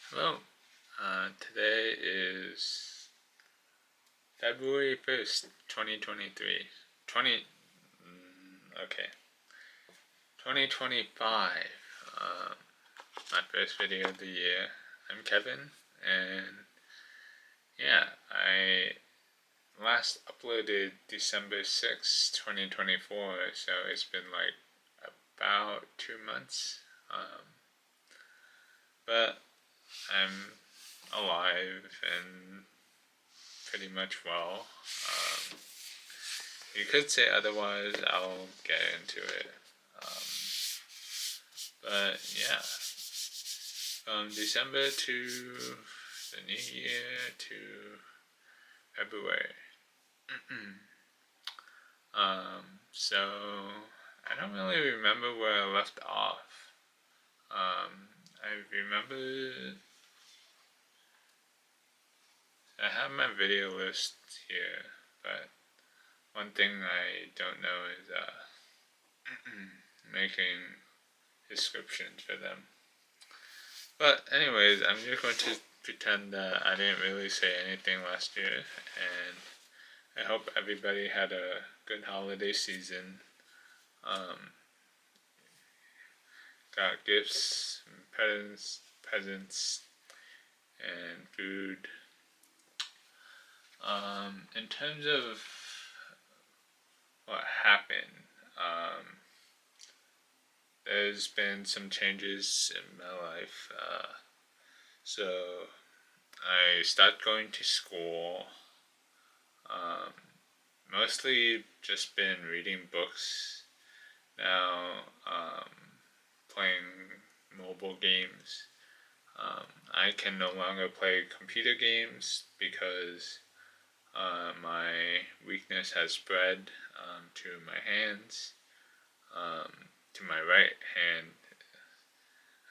Hello, today is February 1st, 2023. 2025. My first video of the year. I'm Kevin, and I last uploaded December 6th, 2024, so it's been like about 2 months. But I'm alive and pretty much well. You could say otherwise, I'll get into it. But yeah, from December to the new year to February. So I don't really remember where I left off. I remember I have my video list here, but one thing I don't know is making descriptions for them. But anyways, I'm just going to pretend that I didn't really say anything last year, and I hope everybody had a good holiday season. Got gifts, and presents, and food. In terms of what happened, there's been some changes in my life. So I started going to school. Mostly just been reading books. Now playing mobile games. I can no longer play computer games because my weakness has spread to my hands, to my right hand,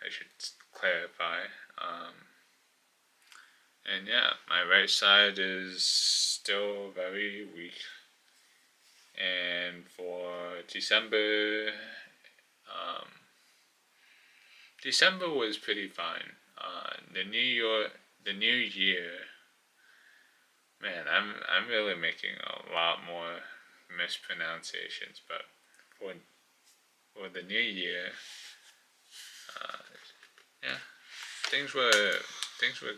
I should clarify. And yeah, my right side is still very weak. And for December, December was pretty fine. The new year, man, I'm really making a lot more mispronunciations, but for the new year, yeah, things were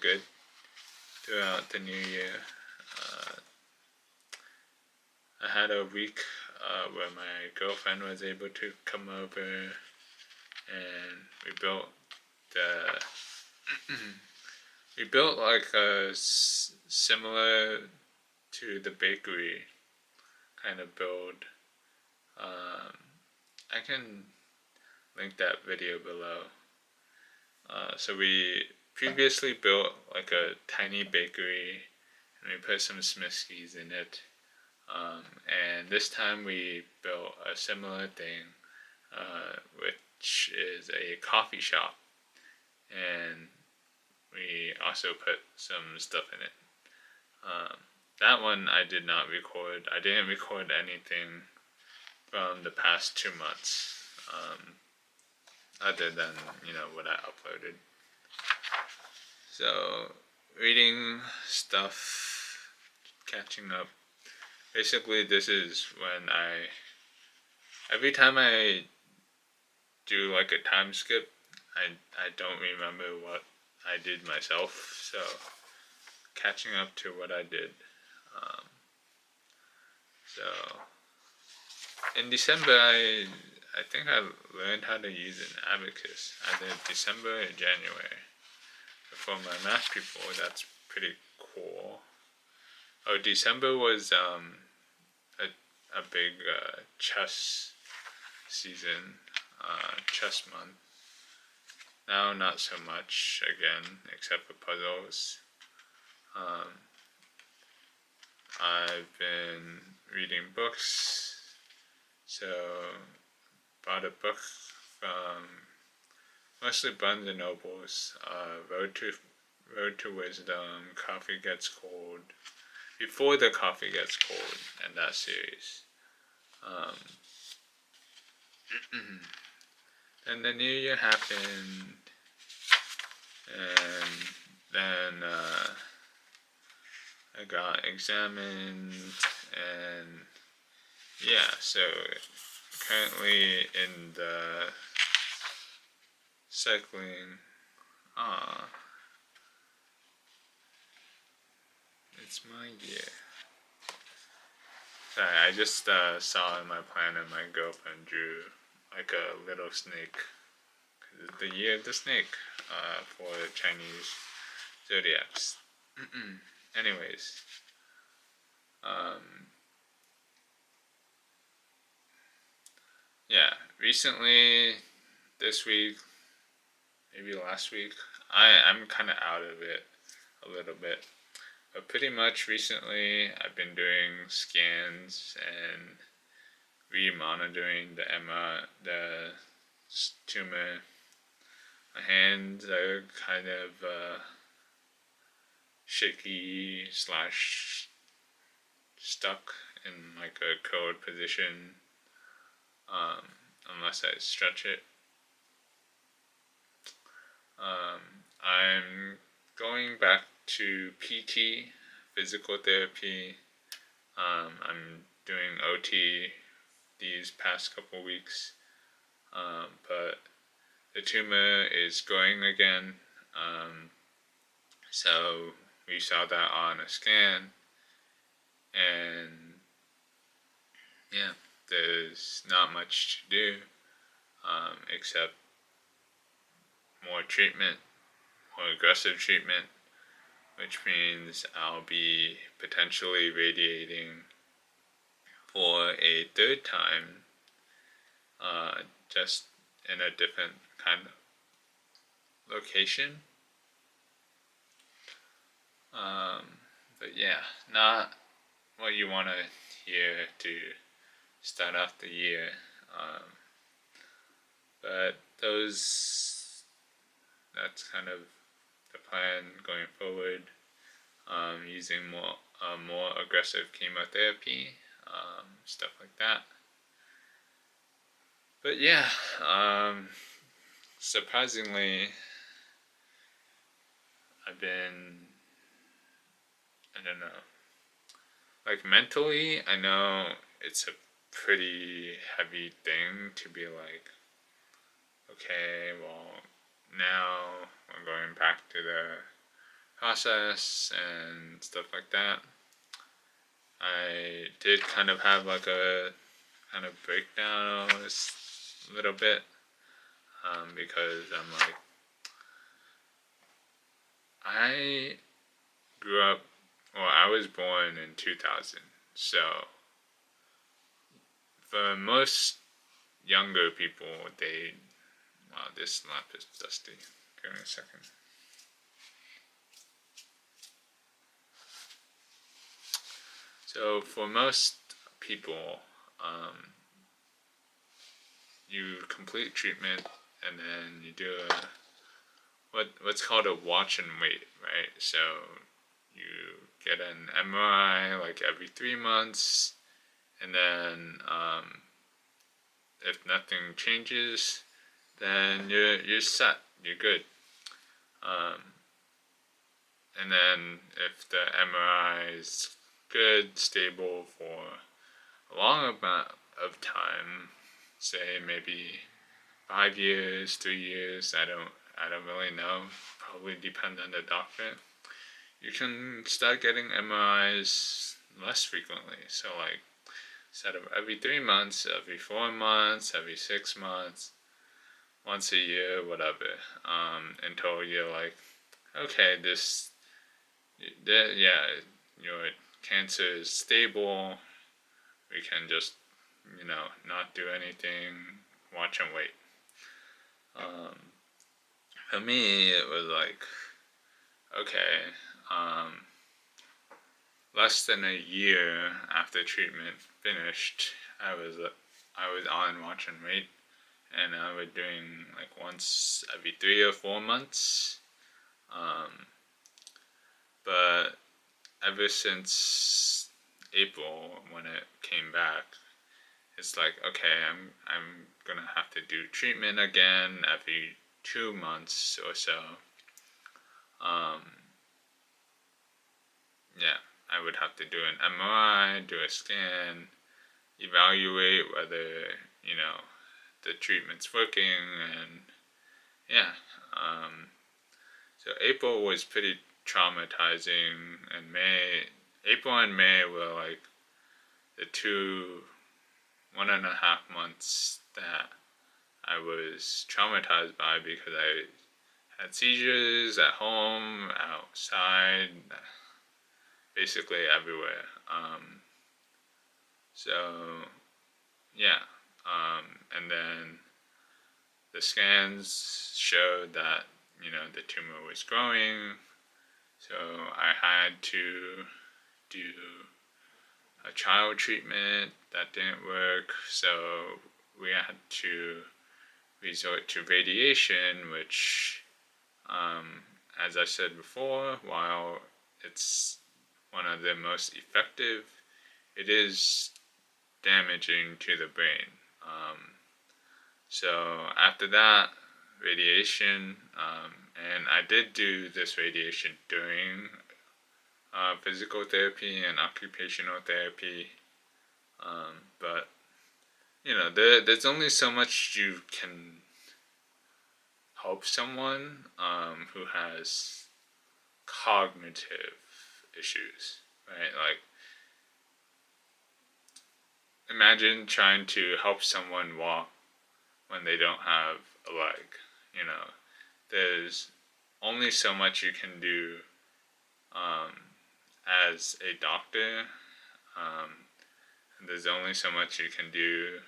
good throughout the new year. I had a week where my girlfriend was able to come over, and we built like a similar to the bakery kind of build. I can link that video below. So we previously built like a tiny bakery, and we put some Smiskies in it. And this time we built a similar thing, which is a coffee shop, and we also put some stuff in it. That one I did not record. I didn't record anything from the past 2 months, other than what I uploaded. So reading stuff, catching up. Basically, this is when every time I do like a time skip, I don't remember what I did myself, so catching up to what I did. So in December, I think I learned how to use an abacus either December or January. For my math people, that's pretty cool. Oh, December was a big chess season, chess month. Now not so much again, except for puzzles. I've been reading books, so bought a book from mostly Barnes and Nobles, Road to Wisdom, Coffee Gets Cold, Before the Coffee Gets Cold, and that series. And the new year happened, and then I got examined, and yeah, so currently in the cycling. It's my year. Sorry, I just saw in my planner my girlfriend drew like a little snake. It's the year of the snake for Chinese zodiacs. Anyways, yeah, recently, this week, maybe last week, I'm kind of out of it a little bit. But pretty much recently, I've been doing scans and re-monitoring the tumor. My hands are kind of shaky slash stuck in like a curled position unless I stretch it. I'm going back to PT, physical therapy. I'm doing OT these past couple weeks, but the tumor is growing again. So we saw that on a scan, and yeah, there's not much to do except more treatment, more aggressive treatment, which means I'll be potentially radiating for a third time, just in a different kind of location. But yeah, not what you want to hear to start off the year. But that's kind of the plan going forward. Using more aggressive chemotherapy, stuff like that. But yeah, surprisingly, I've been, I don't know, like mentally, I know it's a pretty heavy thing to be like, okay, well, now I'm going back to the process and stuff like that. I did kind of have like a kind of breakdown a little bit because I'm like, I grew up, well, I was born in 2000, so for most younger people, wow, this lamp is dusty. Give me a second. So for most people, you complete treatment and then you do what's called a watch and wait, right? So you get an MRI like every 3 months, and then if nothing changes, then you're set. You're good. And then if the MRI is good, stable for a long amount of time, say maybe 5 years, 3 years, I don't really know. Probably depend on the doctor. You can start getting MRIs less frequently. So like instead of every 3 months, every 4 months, every 6 months, once a year, whatever. Until you're like, okay, yeah, your cancer is stable. We can just, not do anything, watch and wait. For me, it was like, okay, less than a year after treatment finished, I was on watch and wait, and I was doing like once every 3 or 4 months. But ever since April when it came back, it's like, okay, I'm gonna have to do treatment again every 2 months or so. yeah, I would have to do an MRI, do a scan, evaluate whether, the treatment's working, and yeah. So April was pretty traumatizing, and April and May were like the 1.5 months that I was traumatized by because I had seizures at home, outside, basically everywhere. So yeah, and then the scans showed that the tumor was growing, so I had to do a child treatment that didn't work. So we had to resort to radiation, which, as I said before, while it's one of the most effective, it is damaging to the brain. So after that, radiation, and I did do this radiation during physical therapy and occupational therapy, but there's only so much you can help someone who has cognitive issues, right? Like, imagine trying to help someone walk when they don't have a leg. There's only so much you can do um, as a doctor. Um, there's only so much you can do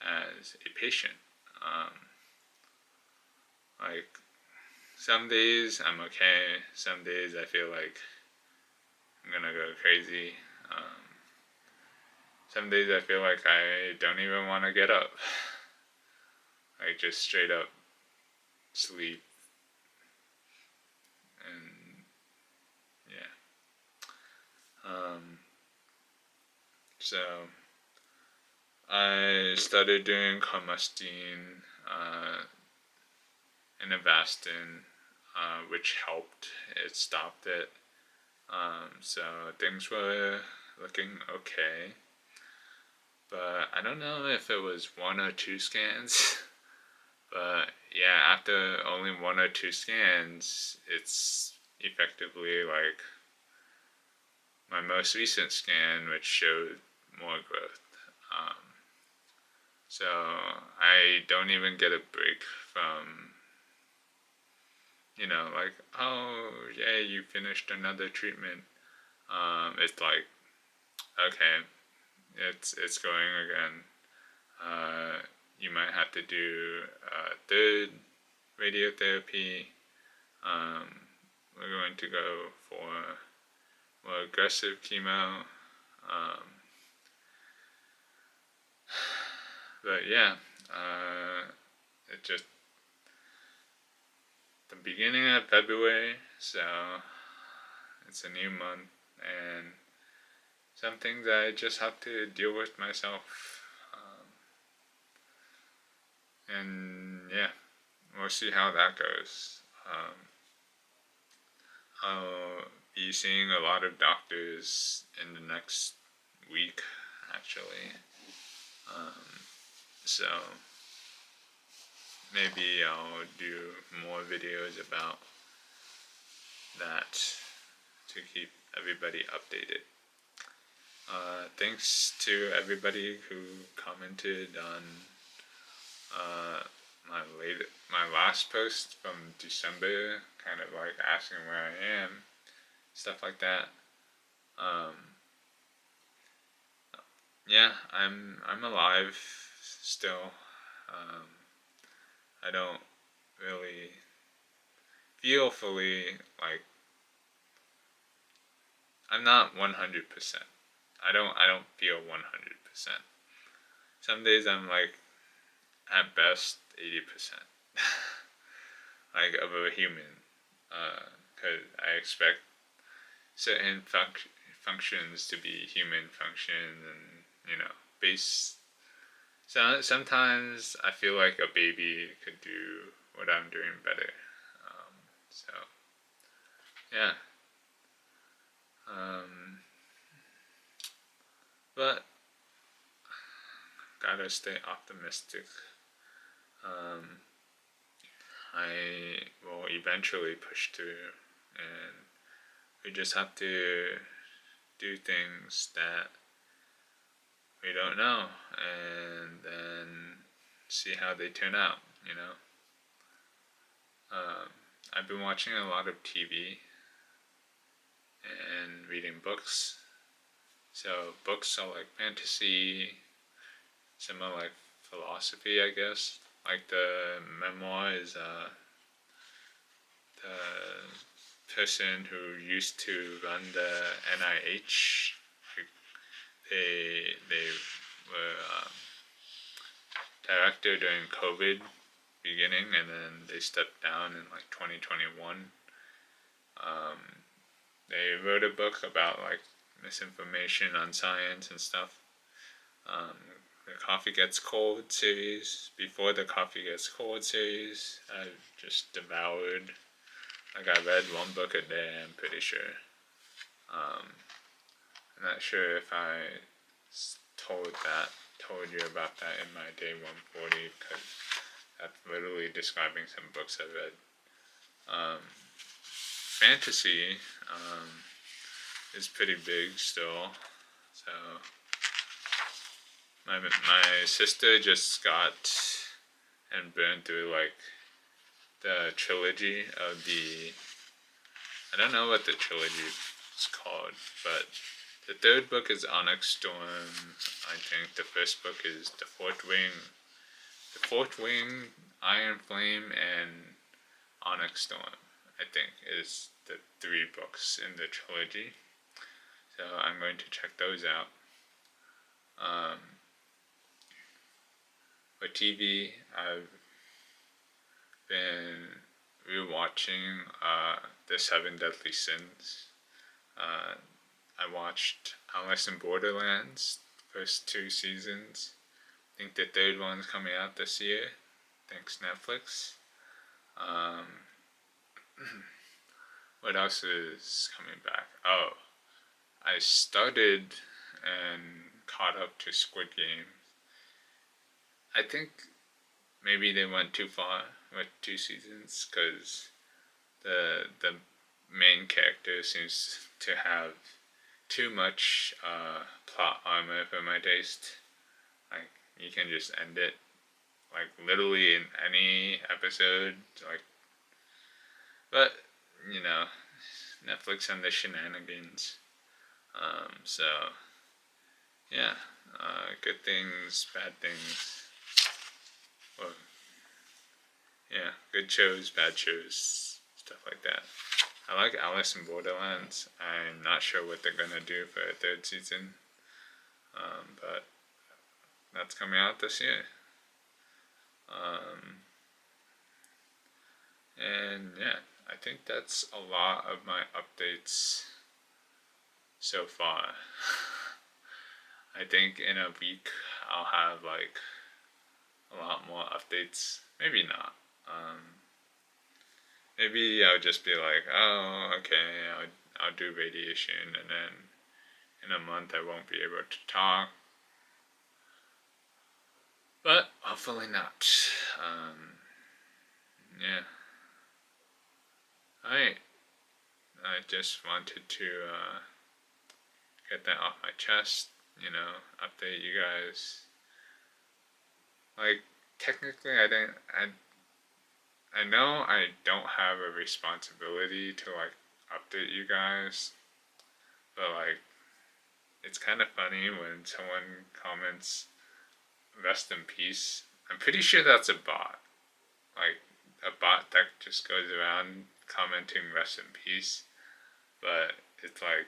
as a patient. Um, like, some days I'm okay. Some days I feel like I'm gonna go crazy. Um, some days I feel like I don't even want to get up. Like, just straight up sleep. And yeah. So I started doing carmustine and Avastin, which helped. It stopped it. So things were looking okay. But I don't know if it was 1 or 2 scans. But yeah, after only 1 or 2 scans, it's effectively like my most recent scan, which showed more growth. So I don't even get a break from, like, oh, yeah, you finished another treatment. It's like, okay, it's going again. You might have to do a third radiotherapy. We're going to go for more aggressive chemo. But yeah, it just the beginning of February, so it's a new month, and some things I just have to deal with myself. And yeah, we'll see how that goes. I'll be seeing a lot of doctors in the next week, actually. So maybe I'll do more videos about that to keep everybody updated. Thanks to everybody who commented on my last post from December, kind of like asking where I am, stuff like that. Yeah, I'm alive still. I don't really feel fully like I'm not 100%. I don't feel 100%. Some days I'm like at best 80%, like of a human, because I expect certain functions to be human functions, and base. So sometimes I feel like a baby could do what I'm doing better. So yeah, try to stay optimistic. I will eventually push through, and we just have to do things that we don't know, and then see how they turn out. I've been watching a lot of TV and reading books. So books are like fantasy, some are like philosophy, I guess. Like the memoir is the person who used to run the NIH. Like they were director during COVID beginning, and then they stepped down in like 2021. They wrote a book about like misinformation on science and stuff. The Coffee Gets Cold series. Before the Coffee Gets Cold series, I just devoured. Like I read one book a day, I'm pretty sure. I'm not sure if I told you about that in my day 140, because that's literally describing some books I read. Fantasy is pretty big still. So my sister just got and burned through like the trilogy of I don't know what the trilogy is called, but the third book is Onyx Storm. I think the first book is The Fourth Wing, Iron Flame, and Onyx Storm, I think, is the 3 books in the trilogy. So I'm going to check those out. For TV, I've been rewatching The Seven Deadly Sins. I watched Alice in Borderlands, first 2 seasons. I think the 3rd one's coming out this year. Thanks, Netflix. What else is coming back? Oh, I started and caught up to Squid Game. I think maybe they went too far with 2 seasons, because the main character seems to have too much plot armor for my taste. Like, you can just end it, like, literally in any episode. Like, but Netflix and the shenanigans. So yeah, good things, bad things. Well, yeah, good shows, bad shows, stuff like that. I like Alice in Borderlands. I'm not sure what they're gonna do for a 3rd season, but that's coming out this year. And yeah, I think that's a lot of my updates so far. I think in a week I'll have like a lot more updates. Maybe not. Maybe I'll just be like, oh, okay, I'll do radiation, and then in a month I won't be able to talk. But hopefully not. Yeah. Alright. I just wanted to get that off my chest, update you guys. Like, technically I know I don't have a responsibility to like update you guys, but like, it's kind of funny when someone comments rest in peace. I'm pretty sure that's a bot. Like, a bot that just goes around commenting rest in peace. But it's like,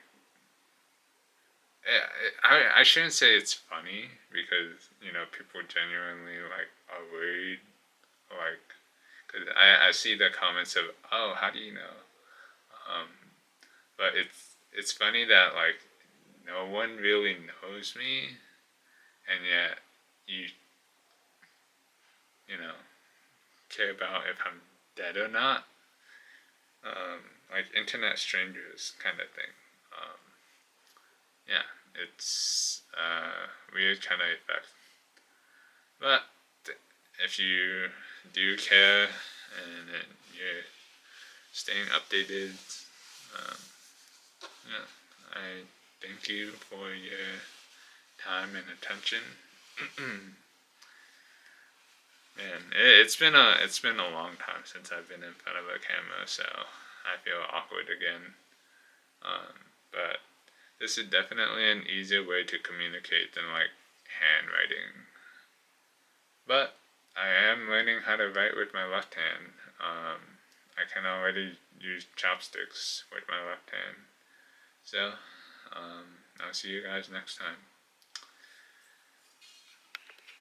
I shouldn't say it's funny, because people genuinely like are worried, like, because I see the comments of, oh, how do you know? But it's funny that like no one really knows me, and yet you care about if I'm dead or not. Like internet strangers kind of thing. Yeah, it's weird kind of effect. But if you do care and you're staying updated, um, yeah, I thank you for your time and attention. Man, it's been a long time since I've been in front of a camera, so I feel awkward again. But this is definitely an easier way to communicate than like handwriting. But I am learning how to write with my left hand. I can already use chopsticks with my left hand. So, I'll see you guys next time.